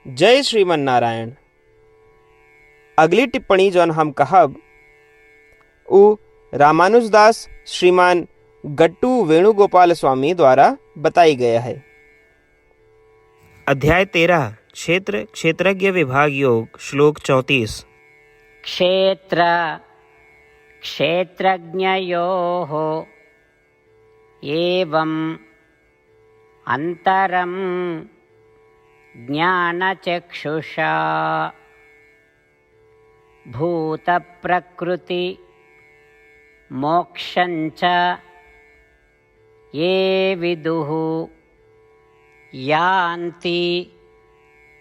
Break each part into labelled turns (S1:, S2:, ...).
S1: जय श्रीमन नारायण। अगली टिप्पणी जौन हम कहब उ रामानुजदास श्रीमान गट्टू वेणुगोपाल स्वामी द्वारा बताई गया है। अध्याय 13 क्षेत्र क्षेत्रज्ञ विभाग योग श्लोक 34।
S2: क्षेत्र क्षेत्रज्ञयोः एवं अंतरं ज्ञानचक्षुषा भूतप्रकृति मोक्षञ्च ये विदुः यान्ति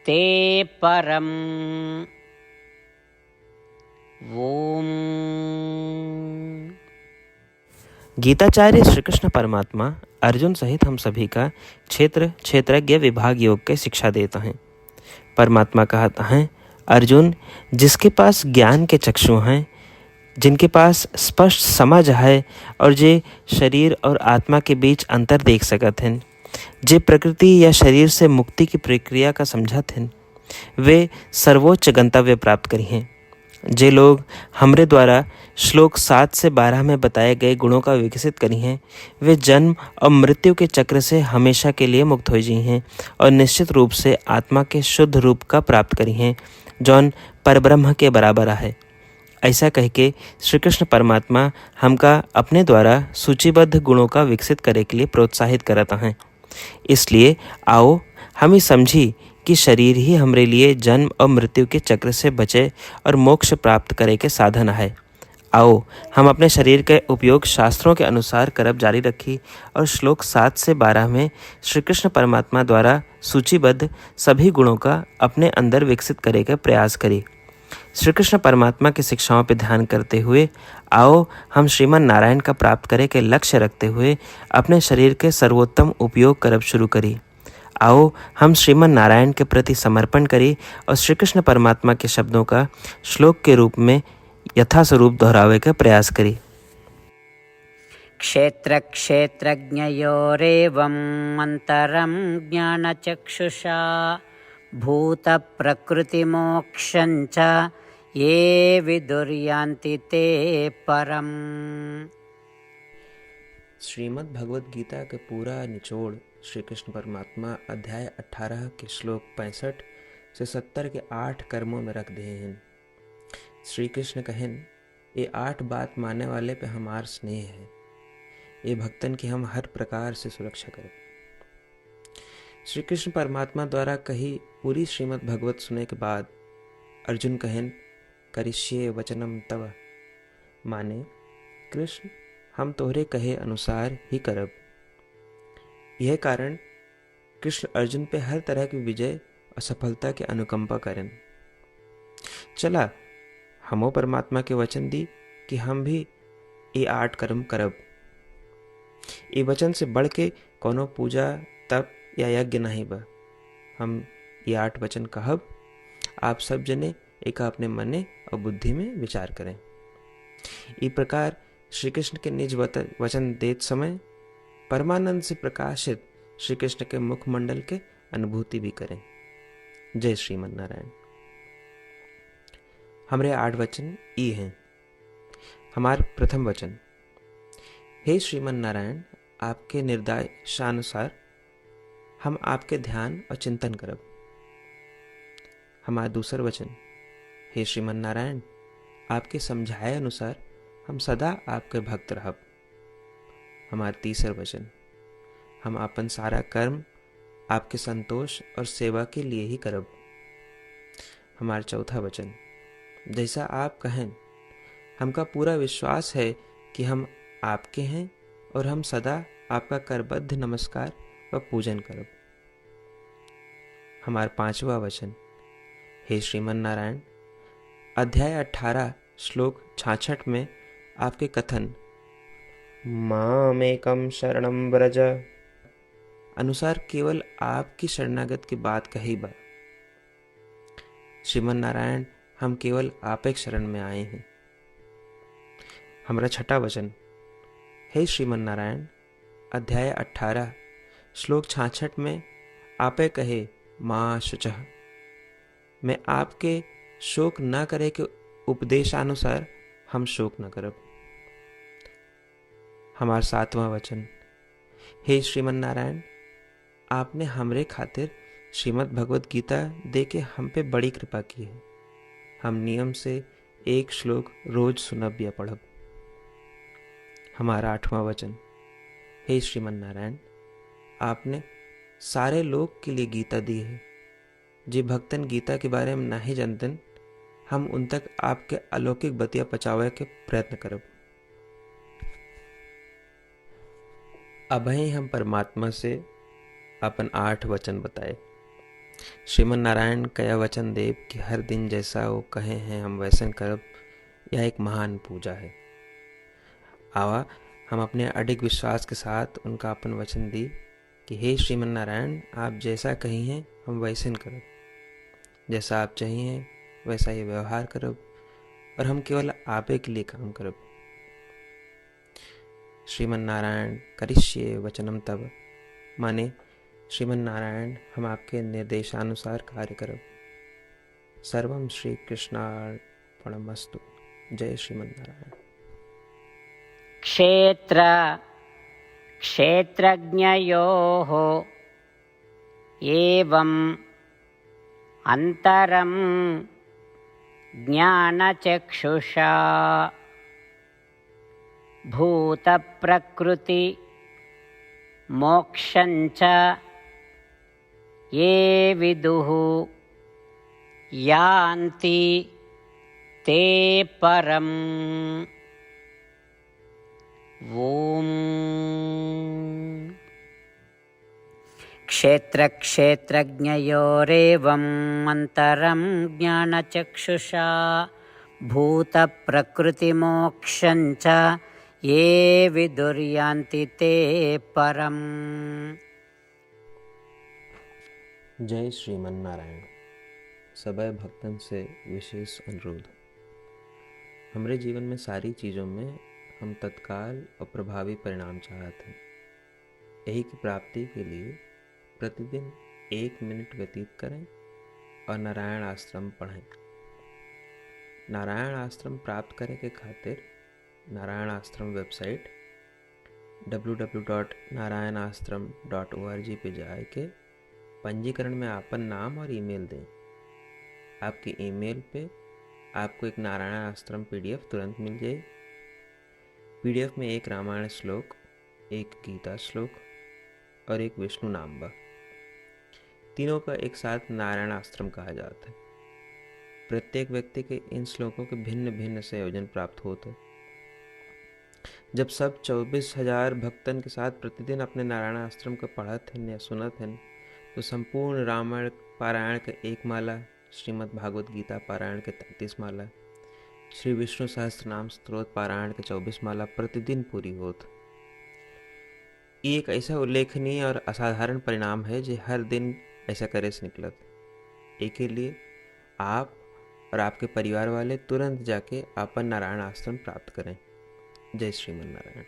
S2: ते परम्। ओम।
S1: गीताचार्य श्री कृष्ण परमात्मा अर्जुन सहित हम सभी का क्षेत्र क्षेत्रज्ञ विभाग योग के शिक्षा देता है। परमात्मा कहता है, अर्जुन, जिसके पास ज्ञान के चक्षु हैं, जिनके पास स्पष्ट समझ है और जे शरीर और आत्मा के बीच अंतर देख सकत हैं, जे प्रकृति या शरीर से मुक्ति की प्रक्रिया का समझत हैं, वे सर्वोच्च गंतव्य प्राप्त करी हैं। जे लोग हमरे द्वारा श्लोक 7 से 12 में बताए गए गुणों का विकसित करी हैं, वे जन्म और मृत्यु के चक्र से हमेशा के लिए मुक्त हो जी हैं और निश्चित रूप से आत्मा के शुद्ध रूप का प्राप्त करी हैं, जौन परब्रह्म के बराबर है। ऐसा कह के श्री कृष्ण परमात्मा हमका अपने द्वारा सूचीबद्ध गुणों का विकसित करे के लिए प्रोत्साहित करता हैं। इसलिए आओ हम ही समझी कि शरीर ही हमरे लिए जन्म और मृत्यु के चक्र से बचे और मोक्ष प्राप्त करे के साधन है। आओ हम अपने शरीर के उपयोग शास्त्रों के अनुसार करब जारी रखी और श्लोक 7 से 12 में श्री कृष्ण परमात्मा द्वारा सूचीबद्ध सभी गुणों का अपने अंदर विकसित करे का प्रयास करें। श्री कृष्ण परमात्मा की शिक्षाओं पर ध्यान करते हुए आओ हम श्रीमन नारायण का प्राप्त करे के लक्ष्य रखते हुए अपने शरीर के सर्वोत्तम उपयोग करब शुरू करें। आओ हम श्रीमन नारायण के प्रति समर्पण करें और श्री कृष्ण परमात्मा के शब्दों का श्लोक के रूप में यथास्वरूप दोहरावे का प्रयास करें।
S2: क्षेत्र क्षेत्रज्ञयोरेवं अंतरं ज्ञानचक्षुषा भूत प्रकृति मोक्षञ्च ये विदुर्यान्ति ते परम्।
S1: श्रीमद् भगवद गीता के पूरा निचोड़ श्री कृष्ण परमात्मा अध्याय 18 के श्लोक 65 से 70 के 8 कर्मों में रख दिए हैं। श्री कृष्ण कहें, ये 8 बात मानने वाले पे हमार स्नेह है, ये भक्तन की हम हर प्रकार से सुरक्षा करें। श्री कृष्ण परमात्मा द्वारा कही पूरी श्रीमद् भगवत सुने के बाद अर्जुन कहें, करिष्ये वचनम तव, माने कृष्ण हम तोहरे कहे अनुसार ही करब। यह कारण कृष्ण अर्जुन पे हर तरह की विजय और सफलता के अनुकंपा करें। चला हमो परमात्मा के वचन दी कि हम भी ये 8 कर्म करब। ये वचन से बढ़ के कोनो पूजा तप या यज्ञ नहीं बा। हम ये 8 वचन कहब, आप सब जने एक अपने मने और बुद्धि में विचार करें। इस प्रकार श्री कृष्ण के निज वचन देत समय परमानंद से प्रकाशित श्री कृष्ण के मुखमंडल के अनुभूति भी करें। जय श्रीमन नारायण। हमारे 8 वचन ये हैं। हमार प्रथम वचन, हे श्रीमन नारायण, आपके निर्देशानुसार हम आपके ध्यान और चिंतन करब। हमारा दूसर वचन, हे श्रीमन नारायण, आपके समझाए अनुसार हम सदा आपके भक्त रहब। हमारा तीसर वचन, हम अपन सारा कर्म आपके संतोष और सेवा के लिए ही करब। हमारा चौथा वचन, जैसा आप कहें, हमका पूरा विश्वास है कि हम आपके हैं और हम सदा आपका करबद्ध नमस्कार व पूजन करब। हमारा 5वां वचन, हे श्रीमन नारायण, अध्याय 18 श्लोक 66 में आपके कथन मामेकम शरणम व्रज अनुसार केवल आपकी शरणागत की बात कही बा। श्रीमन नारायण, हम केवल आप एक शरण में आए हैं। हमारा 6वां वचन, हे श्रीमन नारायण, अध्याय 18 श्लोक 66 में आपे कहे माँ शुचः मैं आपके शोक न करे के उपदेशानुसार हम शोक न करब। हमार 7वां वचन। हे श्रीमन नारायण, आपने हमरे खातिर श्रीमद् भगवत गीता दे के हम पे बड़ी कृपा की है। हम नियम से एक श्लोक रोज सुनब या पढ़ब। हमारा 8वां वचन। हे श्रीमन नारायण, आपने सारे लोग के लिए गीता दी है। जे भक्तन गीता के बारे में नहीं जानतन, हम उन तक आपके अलौकिक बतिया पहुंचावे के प्रयत्न करब। अबही हम परमात्मा से अपन 8 वचन बताए। श्रीमन नारायण कया वचन देव कि हर दिन जैसा वो कहे हैं हम वैसन करब, यह एक महान पूजा है। आवा हम अपने अडिग विश्वास के साथ उनका अपन वचन दी कि हे श्रीमन नारायण, आप जैसा कही हैं हम वैसन करब, जैसा आप चाहिए वैसा ये व्यवहार करब, और हम केवल आपे के लिए काम करब। श्रीमन नारायण करिष्ये वचनम तब, माने श्रीमन नारायण हम आपके निर्देशानुसार कार्य करब। सर्वम श्री कृष्णार्पणमस्तु। जय श्रीमन नारायण।
S2: क्षेत्रज्ञयोः एवम् अन्तरं ज्ञानचक्षुषा भूतप्रकृति मोक्षञ्च ये विदुः यान्ति ते परम्। ॐ क्षेत्रक्षेत्रज्ञयोरेवम् अन्तरं ज्ञानचक्षुषा भूतप्रकृतिमोक्षञ्च ये विदुर्यान्ति ते परम्।
S1: जय श्रीमन नारायण। सबै भक्तन से विशेष अनुरोध। हमरे जीवन में सारी चीज़ों में हम तत्काल और प्रभावी परिणाम चाहते हैं। यही की प्राप्ति के लिए प्रतिदिन 1 मिनट व्यतीत करें और नारायण आश्रम पढ़ें। नारायण आश्रम प्राप्त करे के खातिर नारायण आश्रम वेबसाइट www.narayanashram.org पे जाए के पंजीकरण में आपन नाम और ईमेल दें। आपकी ईमेल पे आपको एक नारायण आश्रम PDF तुरंत मिल जाए। PDF में एक रामायण श्लोक, एक गीता श्लोक और एक विष्णु नाम बा। तीनों का एक साथ नारायण आश्रम कहा जाता है। प्रत्येक व्यक्ति के इन श्लोकों के भिन्न भिन्न संयोजन प्राप्त होते हैं। जब सब 24,000 भक्तन के साथ प्रतिदिन अपने नारायण आश्रम को पढ़त हैं या सुनत हैं, तो संपूर्ण रामायण पारायण के 1 माला, श्रीमद् भागवत गीता पारायण के 33 माला, श्री विष्णु सहस्त्रनाम स्तोत्र पारायण के 24 माला प्रतिदिन पूरी होत। ये एक ऐसा उल्लेखनीय और असाधारण परिणाम है जो हर दिन ऐसा करे से निकलत। एक के लिए आप और आपके परिवार वाले तुरंत जाके अपन नारायण आश्रम प्राप्त करें। जय श्रीमन नारायण।